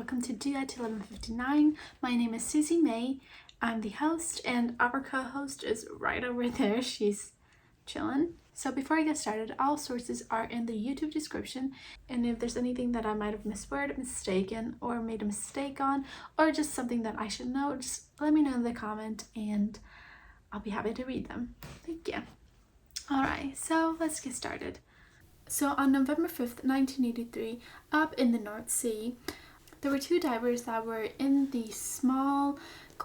welcome to Do That 11:59. My name is Susie May. I'm the host, and our co-host is right over there. She's chilling. So before I get started, all sources are in the YouTube description, and if there's anything that I might have misworded, mistaken, or made a mistake on, or just something that I should know, just let me know in the comment, and I'll be happy to read them. Thank you. Alright, so let's get started. So on November 5th, 1983, up in the North Sea, there were two divers that were in the small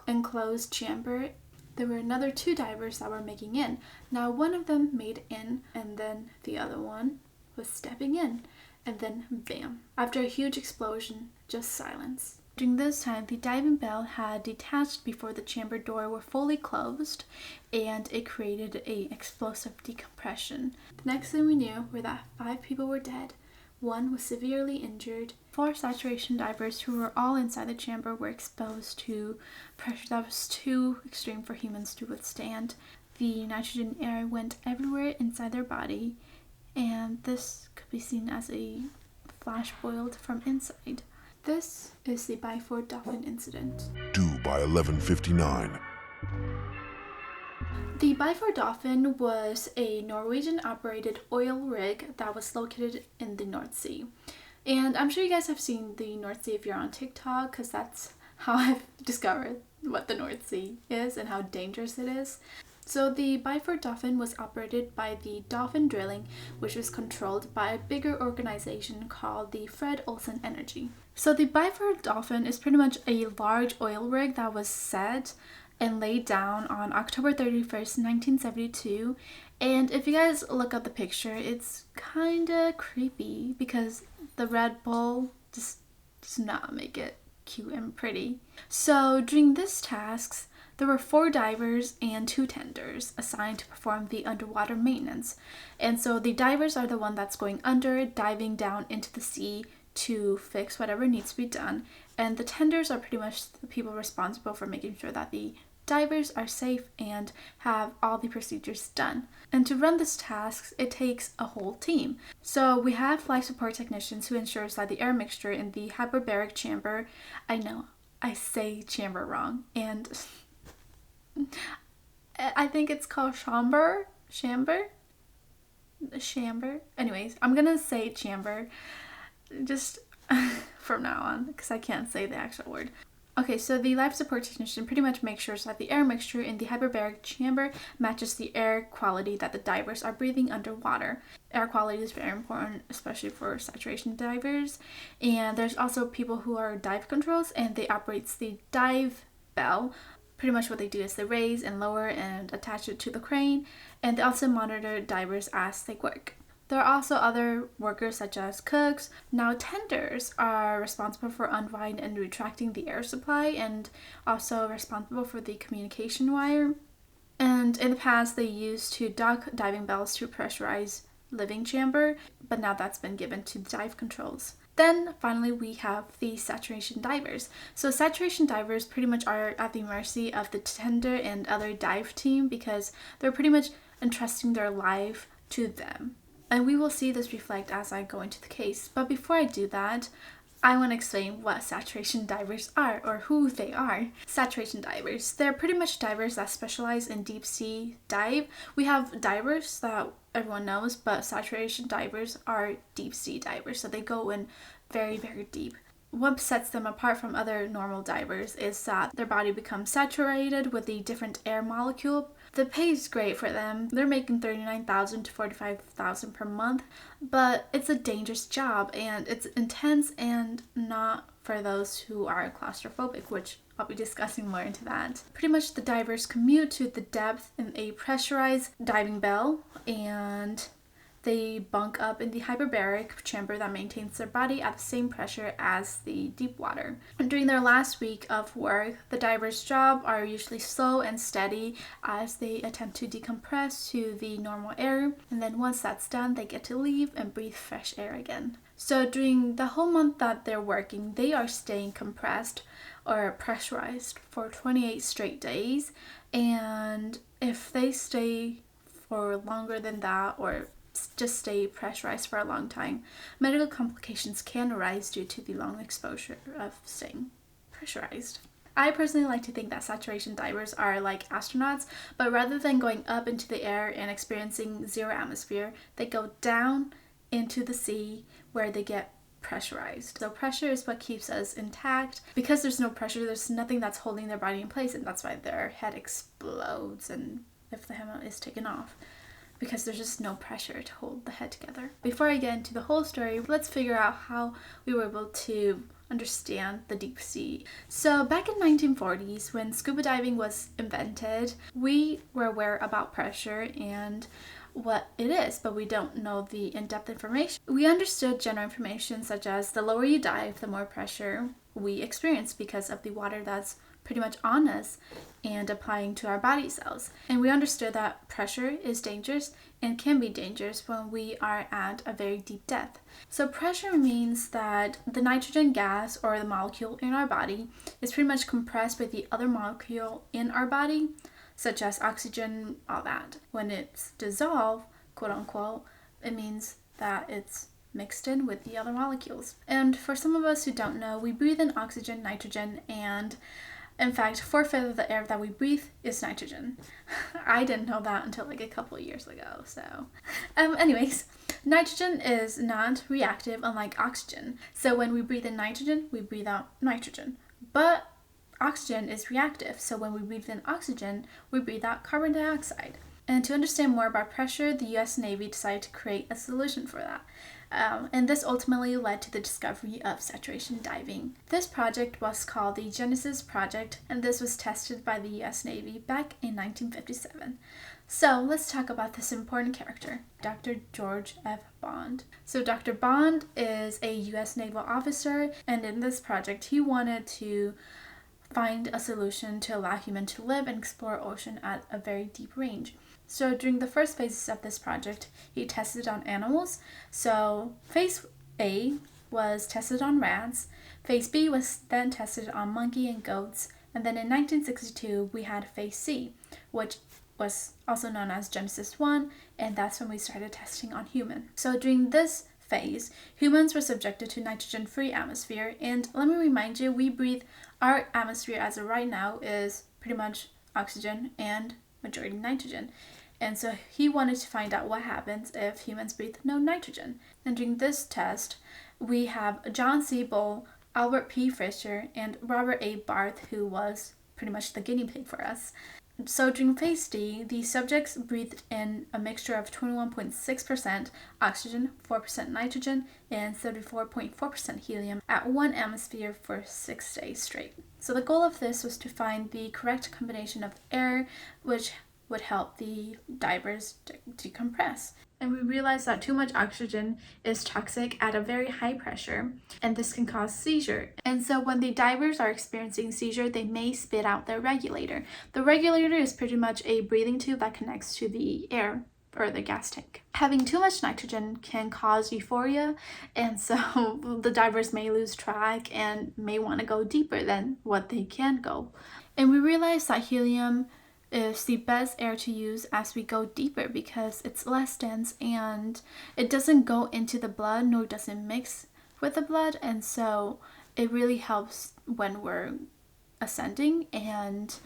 enclosed chamber. There were another two divers that were making in. Now one of them made in, and then the other one was stepping in, and then bam. After a huge explosion, just silence. During this time, the diving bell had detached before the chamber door were fully closed, and it created an explosive decompression. The next thing we knew were that 5 people were dead. 1 was severely injured. 4 saturation divers who were all inside the chamber were exposed to pressure that was too extreme for humans to withstand. The nitrogen air went everywhere inside their body, and this could be seen as a flash boiled from inside. This is the Byford Dolphin incident. Due by 11:59. The Byford Dolphin was a Norwegian-operated oil rig that was located in the North Sea. And I'm sure you guys have seen the North Sea if you're on TikTok, because that's how I've discovered what the North Sea is and how dangerous it is. So the Byford Dolphin was operated by the Dolphin Drilling, which was controlled by a bigger organization called the Fred Olsen Energy. So the Byford Dolphin is pretty much a large oil rig that was set and laid down on October 31st, 1972. And if you guys look at the picture, it's kind of creepy because the Red Bull just does not make it cute and pretty. So during this tasks, there were 4 divers and 2 tenders assigned to perform the underwater maintenance. And so the divers are the one that's going under, diving down into the sea to fix whatever needs to be done. And the tenders are pretty much the people responsible for making sure that the divers are safe and have all the procedures done. And to run this task, it takes a whole team. So we have life support technicians who ensures that the air mixture in the hyperbaric chamber, I know, I say chamber wrong, and I think it's called chamber. Anyways, I'm gonna say chamber just from now on because I can't say the actual word. Okay, so the life support technician pretty much makes sure that the air mixture in the hyperbaric chamber matches the air quality that the divers are breathing underwater. Air quality is very important, especially for saturation divers. And there's also people who are dive controls, and they operate the dive bell. Pretty much what they do is they raise and lower and attach it to the crane, and they also monitor divers as they work. There are also other workers such as cooks. Now tenders are responsible for unwinding and retracting the air supply, and also responsible for the communication wire. And in the past they used to dock diving bells to pressurize living chamber, but now that's been given to the dive controls. Then finally we have the saturation divers. So saturation divers pretty much are at the mercy of the tender and other dive team because they're pretty much entrusting their life to them. And we will see this reflect as I go into the case. But before I do that, I want to explain what saturation divers are, or who they are. Saturation divers, they're pretty much divers that specialize in deep sea dive. We have divers that everyone knows, but saturation divers are deep sea divers, so they go in very, very deep. What sets them apart from other normal divers is that their body becomes saturated with the different air molecule. The pay is great for them. They're making $39,000 to $45,000 per month, but it's a dangerous job and it's intense and not for those who are claustrophobic, which I'll be discussing more into that. Pretty much the divers commute to the depth in a pressurized diving bell, and they bunk up in the hyperbaric chamber that maintains their body at the same pressure as the deep water. And during their last week of work, the divers' job are usually slow and steady as they attempt to decompress to the normal air. And then once that's done, they get to leave and breathe fresh air again. So during the whole month that they're working, they are staying compressed or pressurized for 28 straight days. And if they stay for longer than that, or just stay pressurized for a long time. Medical complications can arise due to the long exposure of staying pressurized. I personally like to think that saturation divers are like astronauts, but rather than going up into the air and experiencing zero atmosphere, they go down into the sea where they get pressurized. So pressure is what keeps us intact. Because there's no pressure, there's nothing that's holding their body in place, and that's why their head explodes and if the helmet is taken off, because there's just no pressure to hold the head together. Before I get into the whole story, let's figure out how we were able to understand the deep sea. So back in 1940s, when scuba diving was invented, we were aware about pressure and what it is, but we don't know the in-depth information. We understood general information such as the lower you dive, the more pressure we experience because of the water that's pretty much on us and applying to our body cells. And we understood that pressure is dangerous and can be dangerous when we are at a very deep depth. So pressure means that the nitrogen gas or the molecule in our body is pretty much compressed with the other molecule in our body, such as oxygen, all that. When it's dissolved, quote unquote, it means that it's mixed in with the other molecules. And for some of us who don't know, we breathe in oxygen, nitrogen, and in fact, 4/5 of the air that we breathe is nitrogen. I didn't know that until like a couple of years ago, so. Anyways, nitrogen is not reactive unlike oxygen. So when we breathe in nitrogen, we breathe out nitrogen. But oxygen is reactive, so when we breathe in oxygen, we breathe out carbon dioxide. And to understand more about pressure, the US Navy decided to create a solution for that. And this ultimately led to the discovery of saturation diving. This project was called the Genesis Project, and this was tested by the US Navy back in 1957. So let's talk about this important character, Dr. George F. Bond. So Dr. Bond is a US naval officer, and in this project he wanted to find a solution to allow humans to live and explore ocean at a very deep range. So during the first phases of this project, he tested on animals. So phase A was tested on rats, phase B was then tested on monkey and goats, and then in 1962 we had phase C, which was also known as Genesis 1, and that's when we started testing on humans. So during this phase, humans were subjected to nitrogen-free atmosphere, and let me remind you, we breathe, our atmosphere as of right now is pretty much oxygen and majority nitrogen. And so he wanted to find out what happens if humans breathe no nitrogen. And during this test, we have John C. Bull, Albert P. Fisher, and Robert A. Barth, who was pretty much the guinea pig for us. So during phase D, the subjects breathed in a mixture of 21.6% oxygen, 4% nitrogen, and 34.4% helium at 1 atmosphere for 6 days straight. So the goal of this was to find the correct combination of air, which would help the divers decompress. And we realized that too much oxygen is toxic at a very high pressure, and this can cause seizure. And so when the divers are experiencing seizure, they may spit out their regulator. The regulator is pretty much a breathing tube that connects to the air or the gas tank. Having too much nitrogen can cause euphoria, and so the divers may lose track and may want to go deeper than what they can go. And we realized that helium is the best air to use as we go deeper because it's less dense and it doesn't go into the blood nor does it mix with the blood, and so it really helps when we're ascending and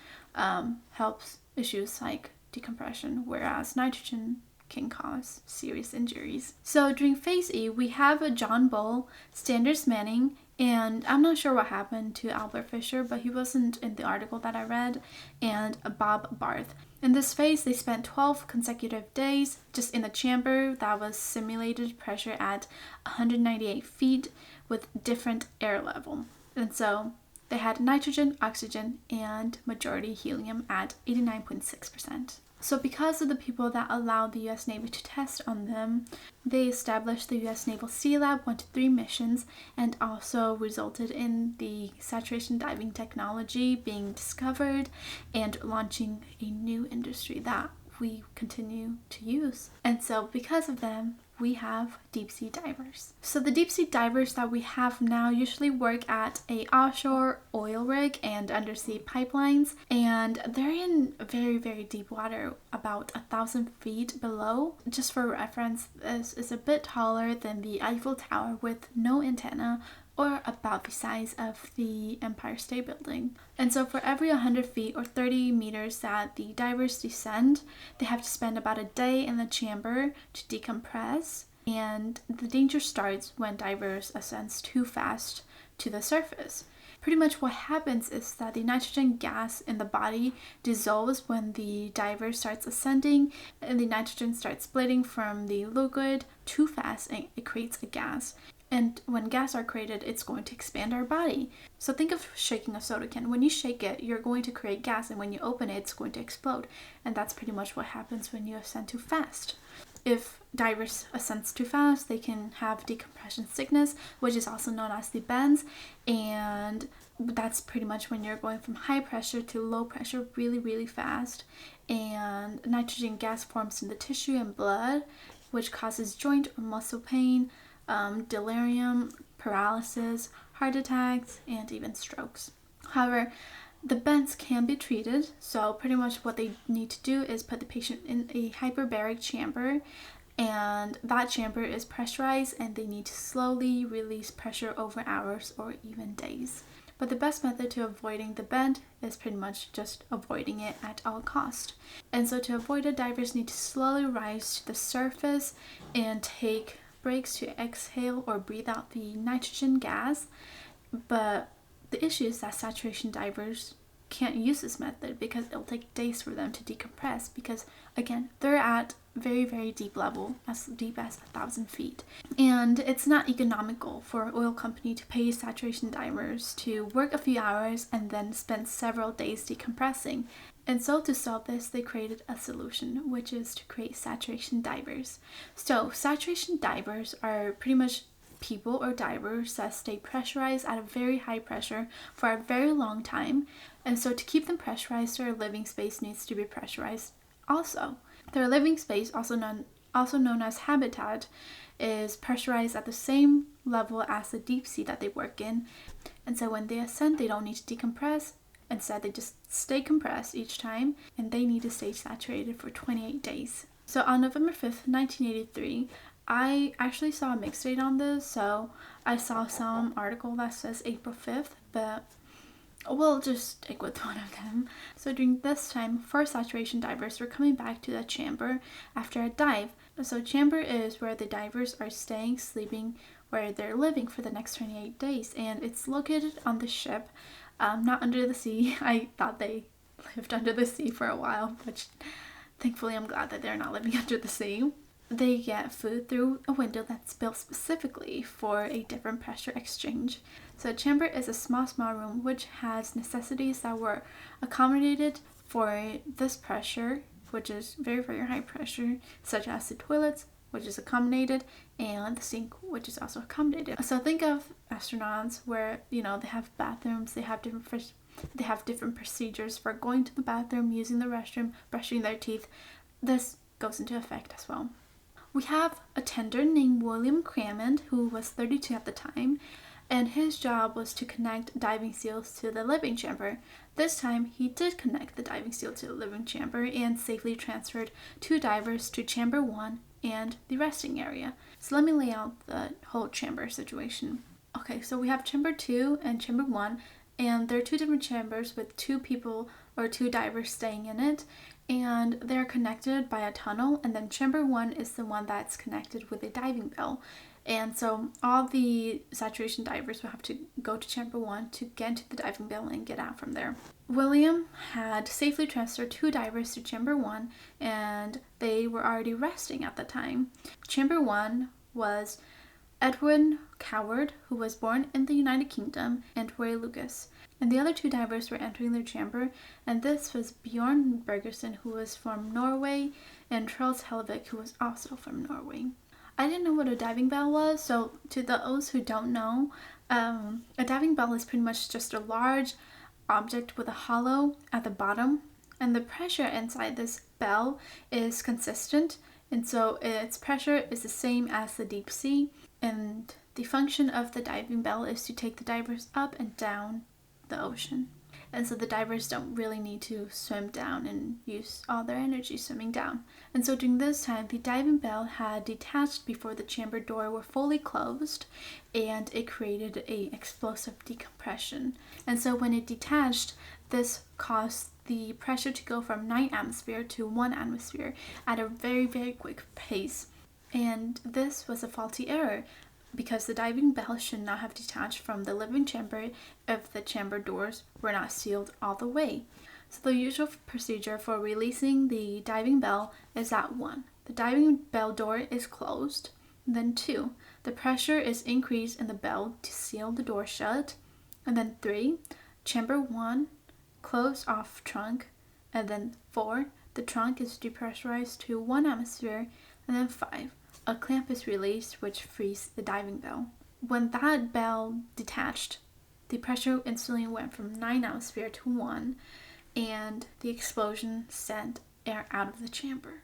helps issues like decompression, whereas nitrogen can cause serious injuries. So during phase E, we have John Bull, Standards Manning, and I'm not sure what happened to Albert Fisher, but he wasn't in the article that I read, and Bob Barth. In this phase, they spent 12 consecutive days just in the chamber that was simulated pressure at 198 feet with different air level. And so they had nitrogen, oxygen, and majority helium at 89.6%. So because of the people that allowed the US Navy to test on them, they established the US Naval Sea Lab 1-3 missions, and also resulted in the saturation diving technology being discovered and launching a new industry that we continue to use. And so because of them, we have deep sea divers. So the deep sea divers that we have now usually work at a offshore oil rig and undersea pipelines, and they're in very, very deep water, about 1,000 feet below. Just for reference, this is a bit taller than the Eiffel Tower with no antenna, or about the size of the Empire State Building. And so for every 100 feet or 30 meters that the divers descend, they have to spend about a day in the chamber to decompress. And the danger starts when divers ascend too fast to the surface. Pretty much what happens is that the nitrogen gas in the body dissolves when the diver starts ascending, and the nitrogen starts splitting from the liquid too fast, and it creates a gas. And when gas are created, it's going to expand our body. So think of shaking a soda can. When you shake it, you're going to create gas, and when you open it, it's going to explode. And that's pretty much what happens when you ascend too fast. If divers ascend too fast, they can have decompression sickness, which is also known as the bends. And that's pretty much when you're going from high pressure to low pressure really, really fast. And nitrogen gas forms in the tissue and blood, which causes joint or muscle pain, delirium, paralysis, heart attacks, and even strokes. However, the bends can be treated, so pretty much what they need to do is put the patient in a hyperbaric chamber, and that chamber is pressurized, and they need to slowly release pressure over hours or even days. But the best method to avoiding the bend is pretty much just avoiding it at all cost. And so to avoid it, divers need to slowly rise to the surface and take breaks to exhale or breathe out the nitrogen gas. But the issue is that saturation divers can't use this method because it'll take days for them to decompress, because again, they're at very, very deep level, as deep as 1,000 feet. And it's not economical for an oil company to pay saturation divers to work a few hours and then spend several days decompressing. And so to solve this, they created a solution, which is to create saturation divers. So saturation divers are pretty much people or divers that stay pressurized at a very high pressure for a very long time. And so to keep them pressurized, their living space needs to be pressurized also. Their living space, also known as habitat, is pressurized at the same level as the deep sea that they work in. And so when they ascend, they don't need to decompress. Instead, they just stay compressed each time, and they need to stay saturated for 28 days. So on November 5th, 1983, I actually saw a mixed date on this, so I saw some article that says April 5th, but we'll just stick with one of them. So during this time, 4 saturation divers were coming back to the chamber after a dive. So chamber is where the divers are staying, sleeping, where they're living for the next 28 days, and it's located on the ship. Not under the sea. I thought they lived under the sea for a while, which thankfully I'm glad that they're not living under the sea. They get food through a window that's built specifically for a different pressure exchange. So a chamber is a small room which has necessities that were accommodated for this pressure, which is very, very high pressure, such as the toilets, which is accommodated, and the sink, which is also accommodated. So think of astronauts where, they have bathrooms, they have different procedures for going to the bathroom, using the restroom, brushing their teeth. This goes into effect as well. We have a tender named William Crammond, who was 32 at the time, and his job was to connect diving seals to the living chamber. This time, he did connect the diving seal to the living chamber and safely transferred 2 divers to chamber 1 and the resting area. So let me lay out the whole chamber situation. Okay, so we have chamber 2 and chamber 1, and they're 2 different chambers with 2 people or 2 divers staying in it, and they're connected by a tunnel, and then chamber 1 is the one that's connected with a diving bell. And so all the saturation divers will have to go to chamber 1 to get into the diving bell and get out from there. William had safely transferred 2 divers to chamber 1, and they were already resting at the time. Chamber 1 was Edwin Coward, who was born in the United Kingdom, and Roy Lucas. And the other 2 divers were entering their chamber, and this was Bjorn Bergersen, who was from Norway, and Charles Helvig, who was also from Norway. I didn't know what a diving bell was, so to those who don't know, a diving bell is pretty much just a large object with a hollow at the bottom, and the pressure inside this bell is consistent, And so its pressure is the same as the deep sea, and the function of the diving bell is to take the divers up and down the ocean. And so the divers don't really need to swim down and use all their energy swimming down. And so during this time, the diving bell had detached before the chamber door were fully closed, and it created an explosive decompression. And so when it detached, this caused the pressure to go from 9 atmosphere to 1 atmosphere at a very, very quick pace. And this was a faulty error, because the diving bell should not have detached from the living chamber if the chamber doors were not sealed all the way. So the usual procedure for releasing the diving bell is that 1, the diving bell door is closed, then 2, the pressure is increased in the bell to seal the door shut, and then 3, chamber 1, close off trunk, and then 4, the trunk is depressurized to 1 atmosphere, and then 5, a clamp is released which frees the diving bell. When that bell detached, the pressure instantly went from 9 atmosphere to 1, and the explosion sent air out of the chamber.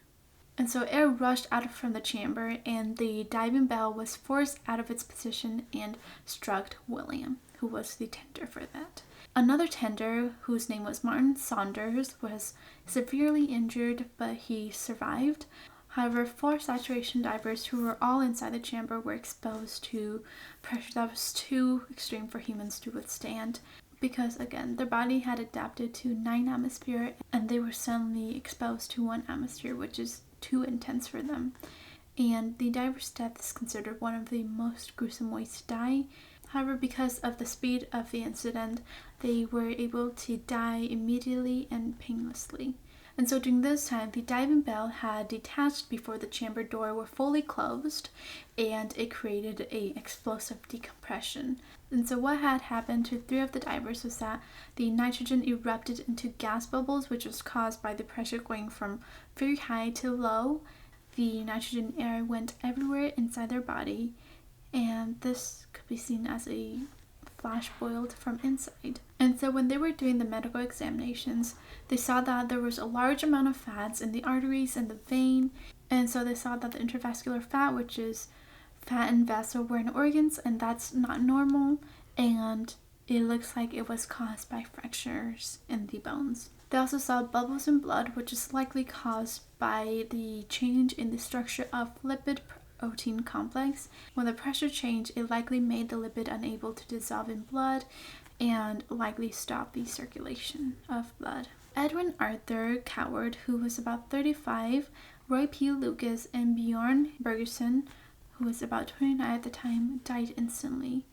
And so air rushed out from the chamber, and the diving bell was forced out of its position and struck William, who was the tender for that. Another tender, whose name was Martin Saunders, was severely injured, but he survived. However, 4 saturation divers who were all inside the chamber were exposed to pressure that was too extreme for humans to withstand, because again, their body had adapted to 9 atmosphere, and they were suddenly exposed to 1 atmosphere, which is too intense for them. And the diver's death is considered one of the most gruesome ways to die. However, because of the speed of the incident, they were able to die immediately and painlessly. And so during this time, the diving bell had detached before the chamber door were fully closed, and it created an explosive decompression. And so what had happened to 3 of the divers was that the nitrogen erupted into gas bubbles, which was caused by the pressure going from very high to low. The nitrogen air went everywhere inside their body, and this could be seen as a flash boiled from inside. And so when they were doing the medical examinations, they saw that there was a large amount of fats in the arteries and the vein, and so they saw that the intravascular fat, which is fat and vessel, were in organs, and that's not normal, and it looks like it was caused by fractures in the bones. They also saw bubbles in blood, which is likely caused by the change in the structure of lipid protein complex. When the pressure changed, it likely made the lipid unable to dissolve in blood and likely stopped the circulation of blood. Edwin Arthur Coward, who was about 35, Roy P. Lucas, and Bjorn Bergerson, who was about 29 at the time, died instantly.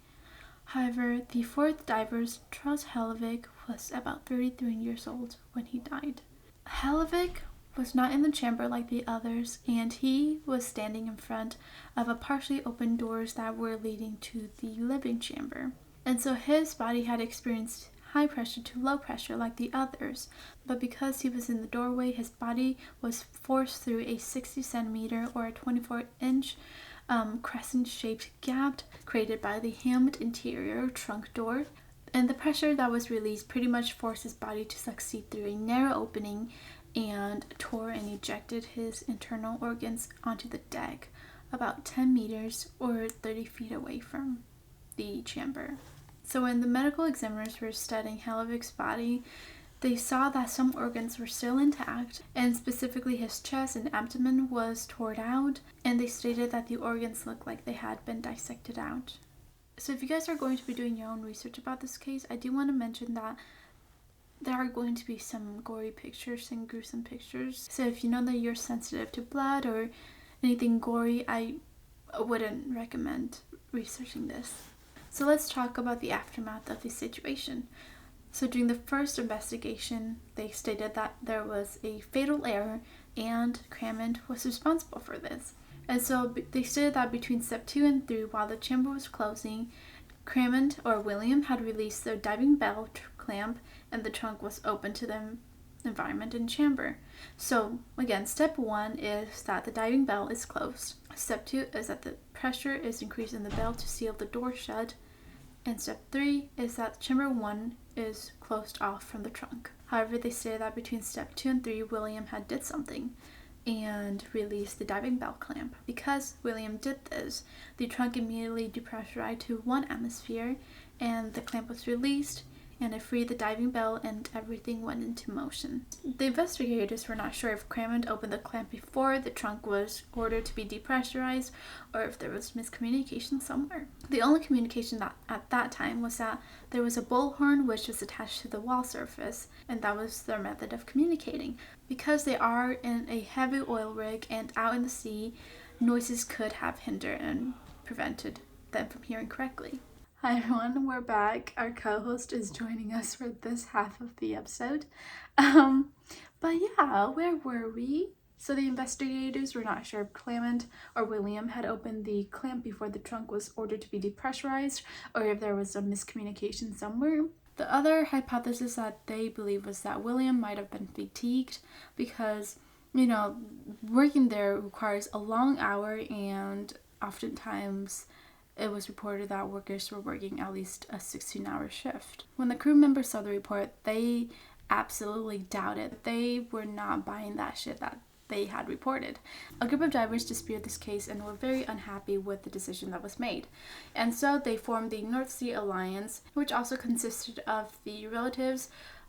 However, the 4th diver, Charles Helvig, was about 33 years old when he died. Helvig was not in the chamber like the others, and he was standing in front of a partially open doors that were leading to the living chamber. And so his body had experienced high pressure to low pressure like the others, but because he was in the doorway, his body was forced through a 60 centimeter or a 24-inch crescent-shaped gap created by the hammed interior trunk door. And the pressure that was released pretty much forced his body to succeed through a narrow opening and tore and ejected his internal organs onto the deck about 10 meters or 30 feet away from the chamber. So when the medical examiners were studying Helvig's body, they saw that some organs were still intact, and specifically his chest and abdomen was torn out, and they stated that the organs looked like they had been dissected out. So if you guys are going to be doing your own research about this case, I do want to mention that there are going to be some gory pictures and gruesome pictures. So if you know that you're sensitive to blood or anything gory, I wouldn't recommend researching this. So let's talk about the aftermath of the situation. So during the first investigation, they stated that there was a fatal error and Crammond was responsible for this. And so they stated that between step 2 and 3, while the chamber was closing, Crammond or William had released the diving bell clamp and the trunk was open to the environment in chamber. So again, step 1 is that the diving bell is closed. Step 2 is that the pressure is increased in the bell to seal the door shut. And step 3 is that chamber 1 is closed off from the trunk. However, they say that between step 2 and 3, William had did something. and released the diving bell clamp. Because William did this, the trunk immediately depressurized to 1 atmosphere, and the clamp was released, and it freed the diving bell, and everything went into motion. The investigators were not sure if Crammond opened the clamp before the trunk was ordered to be depressurized, or if there was miscommunication somewhere. The only communication at that time was that there was a bullhorn which was attached to the wall surface, and that was their method of communicating. Because they are in a heavy oil rig and out in the sea, noises could have hindered and prevented them from hearing correctly. Hi everyone, we're back. Our co-host is joining us for this half of the episode. But yeah, where were we? So the investigators were not sure if Clement or William had opened the clamp before the trunk was ordered to be depressurized, or if there was a miscommunication somewhere. The other hypothesis that they believe was that William might have been fatigued because, working there requires a long hour, and oftentimes it was reported that workers were working at least a 16-hour shift. When the crew members saw the report, they absolutely doubted. They were not buying that shit that they had reported. A group of divers disputed this case and were very unhappy with the decision that was made. And so they formed the North Sea Alliance, which also consisted of the relatives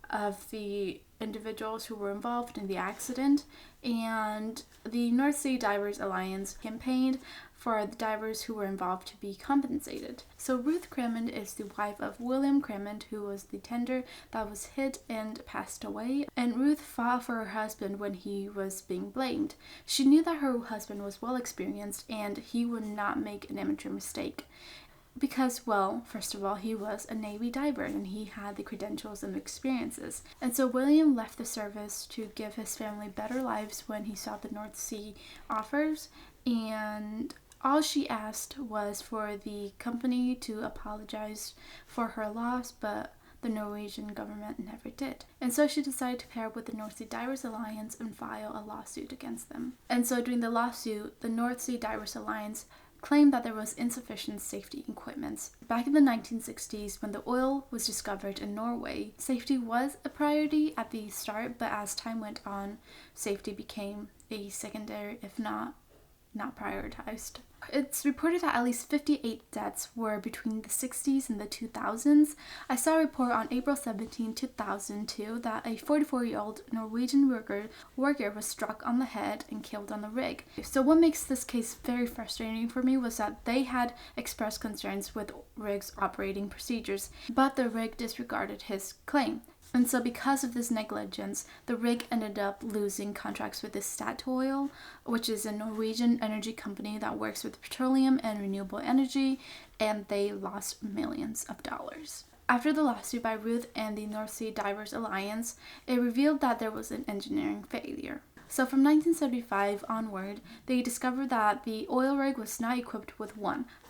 of the individuals who were involved in the accident, and the North Sea Divers Alliance campaigned for the divers who were involved to be compensated. So Ruth Crammond is the wife of William Crammond, who was the tender that was hit and passed away, and Ruth fought for her husband when he was being blamed. She knew that her husband was well experienced and he would not make an amateur mistake. Because, well, first of all, he was a Navy diver and he had the credentials and experiences. And so William left the service to give his family better lives when he saw the North Sea offers, and all she asked was for the company to apologize for her loss, but the Norwegian government never did. And so she decided to pair with the North Sea Divers Alliance and file a lawsuit against them. And so during the lawsuit, the North Sea Divers Alliance claimed that there was insufficient safety equipment. Back in the 1960s, when the oil was discovered in Norway, safety was a priority at the start, but as time went on, safety became a secondary, if not prioritized. It's reported that at least 58 deaths were between the 60s and the 2000s. I saw a report on April 17, 2002 that a 44-year-old Norwegian worker was struck on the head and killed on the rig. So what makes this case very frustrating for me was that they had expressed concerns with rig's operating procedures, but the rig disregarded his claim. And so because of this negligence, the rig ended up losing contracts with the Statoil, which is a Norwegian energy company that works with petroleum and renewable energy, and they lost millions of dollars. After the lawsuit by Ruth and the North Sea Divers Alliance, it revealed that there was an engineering failure. So from 1975 onward, they discovered that the oil rig was not equipped with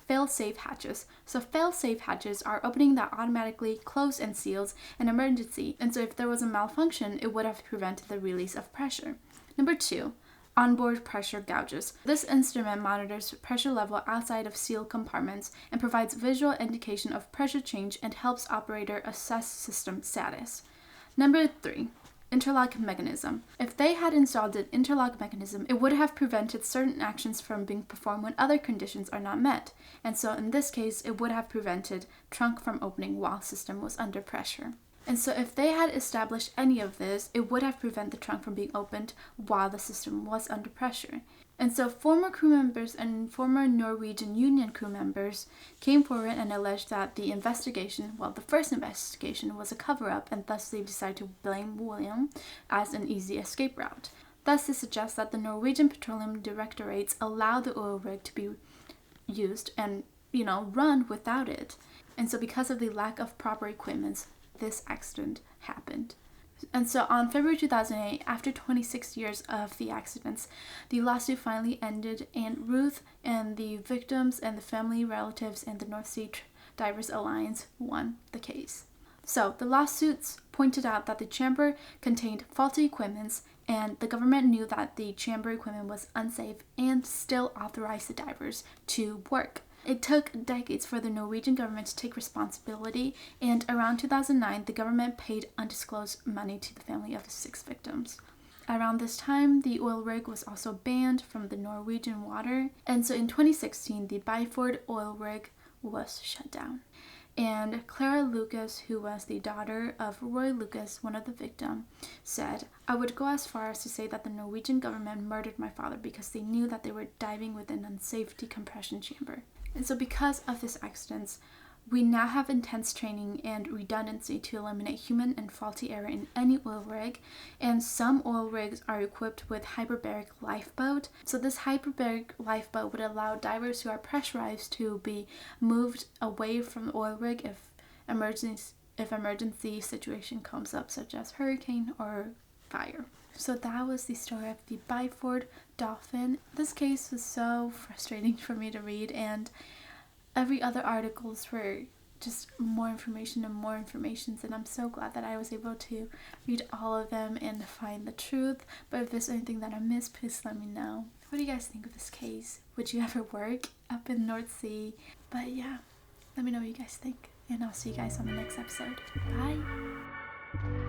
fail-safe hatches. So fail-safe hatches are opening that automatically close and seals in emergency, and so if there was a malfunction, it would have prevented the release of pressure. Number 2, onboard pressure gauges. This instrument monitors pressure level outside of sealed compartments and provides visual indication of pressure change and helps operator assess system status. Number 3, interlock mechanism. If they had installed an interlock mechanism, it would have prevented certain actions from being performed when other conditions are not met. And so in this case, it would have prevented trunk from opening while system was under pressure. And so if they had established any of this, it would have prevented the trunk from being opened while the system was under pressure. And so former crew members and former Norwegian Union crew members came forward and alleged that the first investigation was a cover-up, and thus they decided to blame William as an easy escape route. Thus this suggests that the Norwegian Petroleum Directorates allowed the oil rig to be used and, run without it. And so because of the lack of proper equipment, this accident happened. And so on February 2008, after 26 years of the accidents, the lawsuit finally ended, and Ruth and the victims and the family relatives and the North Sea Divers Alliance won the case. So the lawsuits pointed out that the chamber contained faulty equipment, and the government knew that the chamber equipment was unsafe and still authorized the divers to work. It took decades for the Norwegian government to take responsibility, and around 2009, the government paid undisclosed money to the family of the 6 victims. Around this time, the oil rig was also banned from the Norwegian water. And so in 2016, the Byford oil rig was shut down. And Clara Lucas, who was the daughter of Roy Lucas, one of the victims, said, "I would go as far as to say that the Norwegian government murdered my father because they knew that they were diving within an unsafe decompression chamber." And so because of this accident, we now have intense training and redundancy to eliminate human and faulty error in any oil rig, and some oil rigs are equipped with hyperbaric lifeboat. So this hyperbaric lifeboat would allow divers who are pressurized to be moved away from the oil rig if emergency situation comes up, such as hurricane or fire. So that was the story of the Byford Dolphin. This case was so frustrating for me to read, and every other articles were just more information, and I'm so glad that I was able to read all of them and find the truth. But if there's anything that I missed, please let me know. What do you guys think of this case? Would you ever work up in the North Sea? But yeah, let me know what you guys think, and I'll see you guys on the next episode. Bye!